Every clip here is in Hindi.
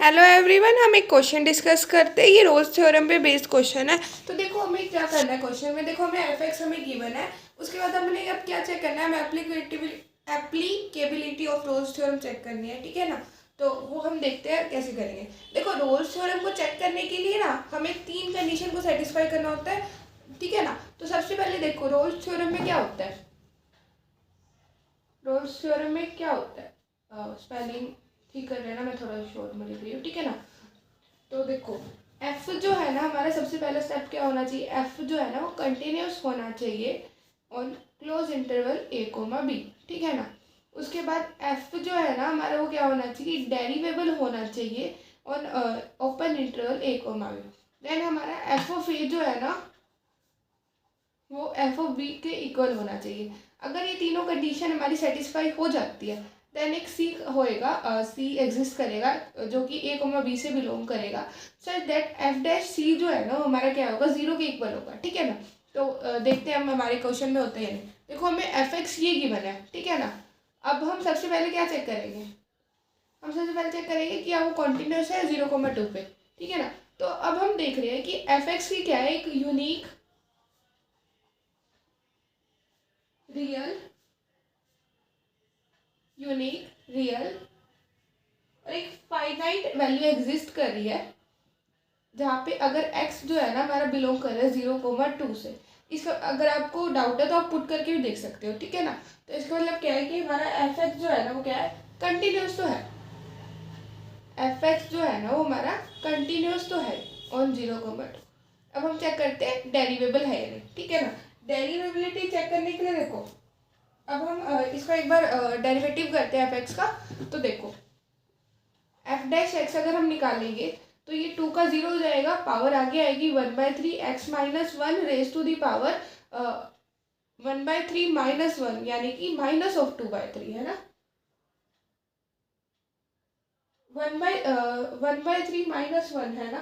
हेलो एवरीवन, हम एक क्वेश्चन डिस्कस करते हैं। ये रोल्स थ्योरम पे बेस्ड क्वेश्चन है। तो देखो हमें क्या करना है क्वेश्चन में। देखो हमें एफ एक्स हमें गिवन है। उसके बाद हमने अब क्या चेक करना है, हमें applicability of Rolle's theorem check करनी है। ठीक है ना। तो वो हम देखते हैं कैसे करेंगे। देखो रोल्स थ्योरम को चेक करने के लिए ना हमें 3 कंडीशन को सेटिस्फाई करना होता है। ठीक है ना। तो सबसे पहले देखो रोल्स थ्योरम में क्या होता है। रोल्स थ्योरम में क्या होता है, स्पेलिंग ठीक कर रहे हैं ना, मैं थोड़ा शॉर्ट में लिख रही हूँ। ठीक है ना। तो देखो एफ जो है ना, हमारा सबसे पहला स्टेप क्या होना चाहिए, एफ जो है ना वो कंटिन्यूस होना चाहिए on closed interval A comma B. ठीक है ना। उसके बाद एफ जो है ना हमारा वो क्या होना चाहिए, डेरिवेबल होना चाहिए on open interval A comma B. Then हमारा एफ ऑफ ए जो है ना वो एफ ऑफ बी के इक्वल होना चाहिए। अगर ये तीनों कंडीशन हमारी सेटिस्फाई हो जाती है देन एक सी होएगा, सी एग्जिस्ट करेगा जो कि ए कोमा बी से बिलोंग करेगा, such that F dash C जो है ना वो हमारा क्या होगा, जीरो के इक्वल होगा। ठीक है ना। तो देखते हैं हम हमारे क्वेश्चन में होते हैं। देखो हमें एफ एक्स ये गिवन है। ठीक है ना। अब हम सबसे पहले क्या चेक करेंगे, हम सबसे पहले चेक करेंगे कि वो कॉन्टिन्यूस है 0,2 पे। ठीक है ना। तो अब हम देख रहे हैं कि एफ एक्स की क्या है, एक यूनिक रियल और एक फाइनाइट वैल्यू एग्जिस्ट कर रही है जहाँ पे अगर x जो है ना हमारा बिलोंग कर रहा है 0,2 से। इसका अगर आपको डाउट है तो आप पुट करके भी देख सकते हो। ठीक है ना। तो इसका मतलब क्या है कि हमारा एफ एक्स जो है ना वो क्या है, कंटिन्यूस तो है। एफ एक्स जो है ना वो हमारा कंटिन्यूस तो है ऑन 0,2। अब हम चेक करते हैं डेरिवेबल है या नहीं। ठीक है ना। डेरिवेबिलिटी चेक करने के लिए देखो अब हम इसका एक बार डेरिवेटिव करते हैं एफ एक्स का। तो देखो एफ डैश एक्स अगर हम निकालेंगे तो ये 2 का 0 हो जाएगा, पावर आगे आएगी 1/3 x minus 1 raise to the power 1/3 minus 1 यानी कि माइनस ऑफ 2/3 है ना। 1/3 माइनस 1 है ना।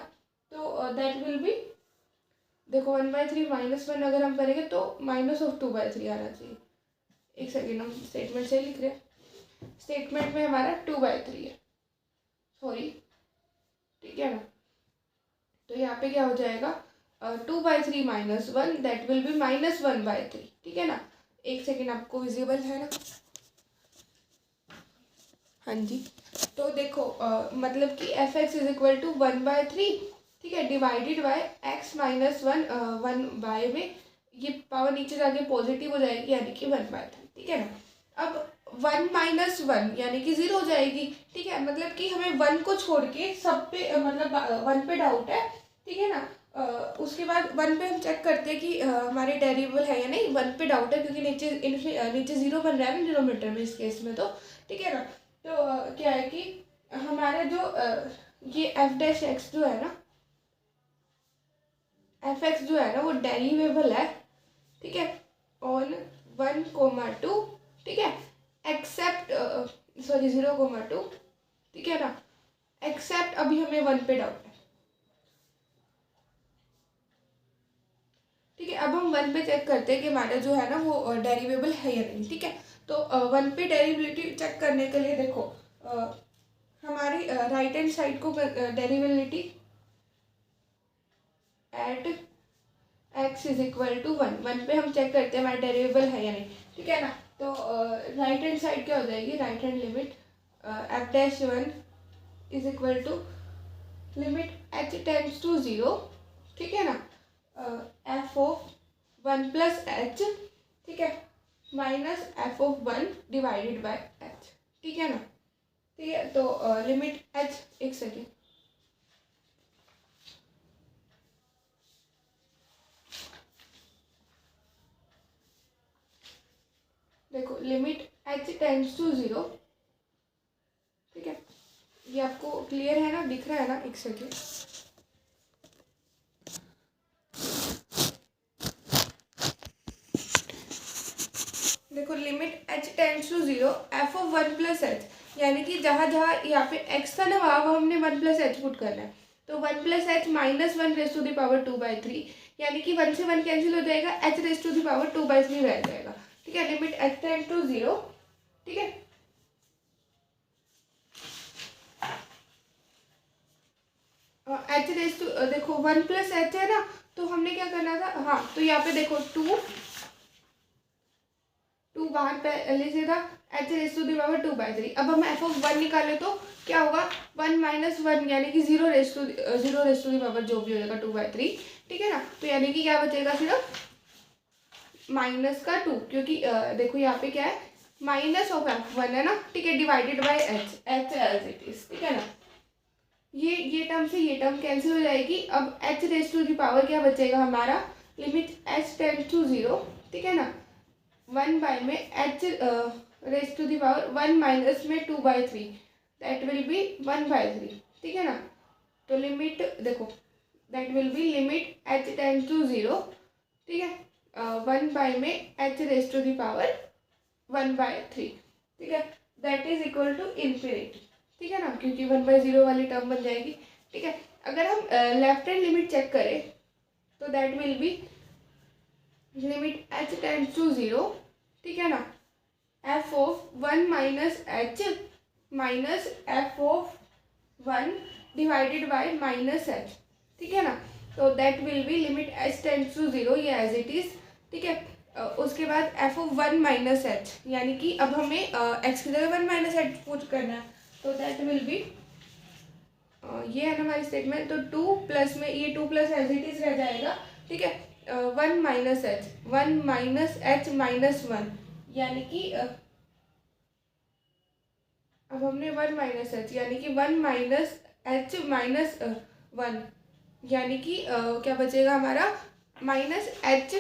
तो दैट विल बी, देखो 1/3 माइनस 1 अगर हम करेंगे तो माइनस ऑफ 2/3 आना चाहिए। एक सेकेंड, हम स्टेटमेंट से लिख रहे हैं। स्टेटमेंट में हमारा 2/3 है, सॉरी। ठीक है ना। तो यहाँ पे क्या हो जाएगा, 2/3 minus 1 that will B minus 1/3। ठीक है ना। एक सेकेंड, आपको विजिबल है ना। हाँ जी। तो देखो मतलब कि F x is equal to 1/3। ठीक है, डिवाइडेड बाय एक्स माइनस 1, 1 में ये पावर नीचे जाके पॉजिटिव हो जाएगी यानी कि 1/3। ठीक है ना। अब 1 माइनस 1 यानी कि 0 हो जाएगी। ठीक है, मतलब कि हमें 1 को छोड़ के सब पे मतलब 1 पे डाउट है। ठीक है ना। उसके बाद 1 पे हम चेक करते हैं कि हमारे डेरिवेबल है या नहीं। 1 पे डाउट है क्योंकि नीचे नीचे 0 बन रहा है ना डिनोमिनेटर में इस केस में। तो ठीक है ना। तो क्या है कि हमारा जो ये एफ डैश एक्स जो है ना, एफ एक्स जो है ना वो डेरिवेबल है। ठीक है, ऑन 1,2। ठीक है, एक्सेप्ट सॉरी 0,2। ठीक है ना। एक्सेप्ट अभी हमें 1 पे डाउट है। ठीक है, अब हम 1 पे चेक करते हैं कि हमारा जो है ना वो डेरिवेबल है या नहीं। ठीक है, तो 1 पे डेरिवेबिलिटी चेक करने के लिए देखो हमारी राइट हैंड साइड को derivability at x is equal to 1, 1 पे हम चेक करते हैं हमारा डेरिवेबल है या नहीं। ठीक है ना। तो राइट हैंड साइड क्या हो जाएगी, right hand limit F dash 1 is equal to limit H tends to 0। ठीक है ना। F of 1 plus H. ठीक है, minus F of 1 divided by H. ठीक है ना। ठीक है, तो लिमिट एच, एक सेकेंड, देखो लिमिट एच टेंड्स टू 0। ठीक है, ये आपको क्लियर है ना, दिख रहा है ना। एक सेकेंड, देखो limit H tends to 0 F of 1 plus H, यानी कि जहाँ जहाँ यहाँ पे एक्स था ना वहाँ वहाँ हमने 1 प्लस एच पुट करना है। तो 1 plus H minus 1 raise to the power 2/3 यानी कि 1 से 1 कैंसिल हो जाएगा, H raise to the power 2/3 रह जाएगा। ठीक है, लिमिट एच टेंड टू 0। ठीक है, एच रेस टू देखो 1 प्लस एच है ना, तो हमने क्या करना था, हाँ तो यहाँ पे देखो 2 बाहर पहले से था, H raise to the power 2/3। अब हम एफ ऑफ 1 निकाले तो क्या होगा, 1 माइनस 1 यानी कि 0 रेस टू दी पावर जो भी हो जाएगा 2/3, ठीक है ना। तो यानी कि क्या बचेगा, सिर्फ माइनस का 2, क्योंकि देखो यहाँ पे क्या है, माइनस ऑफ F1 है ना, ठीक है, divided by H as it is, ठीक है ना। ये टर्म से ये टर्म कैंसिल हो जाएगी। अब H raise to the power क्या बचेगा हमारा, लिमिट एच टेंड्स टू 0, ठीक है ना, 1 बाय में H raise to the power 1 minus में 2/3, दैट विल बी 1/3, ठीक है ना। तो लिमिट देखो, that will be limit H tends to 0, ठीक है, 1 बाय में H raise to the power 1/3, ठीक है, that is equal to infinity, ठीक है ना, क्योंकि 1/0 वाली टर्म बन जाएगी, ठीक है। अगर हम लेफ्ट हैंड लिमिट चेक करें तो that will be limit H tends to 0, ठीक है ना, F of 1 minus h minus F of 1 divided by minus h, ठीक है ना। तो that will be limit H tends to 0, ये एज इट इज, ठीक है। उसके बाद एफ ऑफ 1 माइनस एच, यानी कि अब हमें एक्स की जगह 1 माइनस एच पुट करना है, तो दैट विल बी ये है ना हमारी स्टेटमेंट। तो 2 प्लस में ये 2 प्लस एज इट इज रह जाएगा, ठीक है, 1 minus H, 1 minus h minus 1, यानी कि अब हमने 1 माइनस एच यानी कि 1 माइनस एच माइनस 1, यानी कि क्या बचेगा हमारा, माइनस एच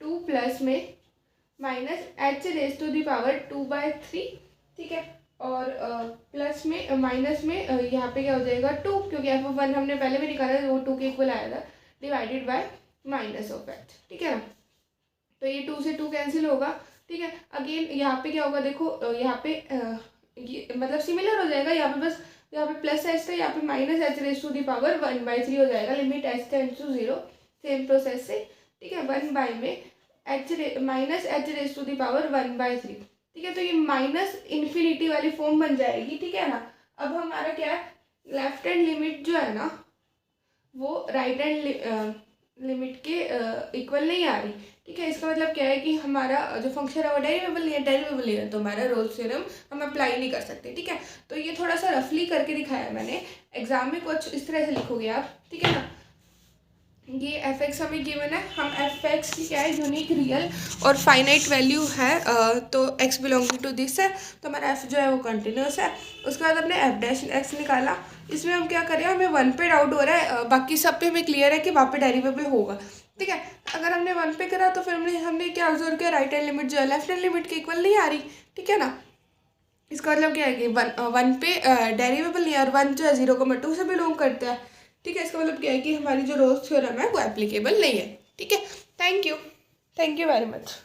2 प्लस में minus h raise to the power 2/3, ठीक है, और प्लस में माइनस में यहाँ पे क्या हो जाएगा 2, क्योंकि एफ ऑफ 1 हमने पहले भी निकाला था, वो 2 के इक्वल आया था, divided by minus of H, ठीक है ना। तो ये 2 से 2 कैंसिल होगा, ठीक है। अगेन यहाँ पे क्या होगा, देखो यहाँ पे ये मतलब सिमिलर हो जाएगा, यहाँ पे बस यहाँ पे प्लस एच था, यहाँ पे minus h raise to the power 1/3 हो जाएगा, limit H tends to 0, same process से, ठीक है, 1 बाय में minus h raise to the power 1/3, ठीक है। तो ये माइनस इन्फिनिटी वाली फॉर्म बन जाएगी, ठीक है ना। अब हमारा क्या है, लेफ्ट हैंड लिमिट जो है ना वो राइट हैंड लिमिट के इक्वल नहीं आ रही, ठीक है। इसका मतलब क्या है कि हमारा जो फंक्शन है वो डेरिवेबल नहीं है, डेरिवेबल नहीं है तो हमारा रोल्स थ्योरम हम अप्लाई नहीं कर सकते, ठीक है। तो ये थोड़ा सा रफली करके दिखाया मैंने, एग्जाम में कुछ इस तरह से लिखोगे आप, ठीक है ना। ये एफ एक्स हमें गिवन है, हम एफ एक्स की क्या है, यूनिक रियल और फाइनाइट वैल्यू है, तो एक्स बिलोंगिंग टू दिस है, तो हमारा एफ जो है वो कंटिन्यूस है। उसके बाद अपने एफ डैश एक्स निकाला, इसमें हम क्या करें, हमें 1 पे डाउट हो रहा है, बाकी सब पे हमें क्लियर है कि वहाँ पे डेरिवेबल होगा, ठीक है। अगर हमने 1 पे करा तो फिर हमने क्या ऑब्जर्व किया, राइट हैंड लिमिट जो है लेफ्ट हैंड लिमिट के इक्वल नहीं आ रही, ठीक है ना। इसका मतलब क्या है कि 1 पे डेरिवेबल नहीं है, और 1 जो है 0,2 से बिलोंग करता है, ठीक है। इसका मतलब क्या है कि हमारी जो रोल्स थ्योरम है वो एप्लीकेबल नहीं है, ठीक है। Thank you very much.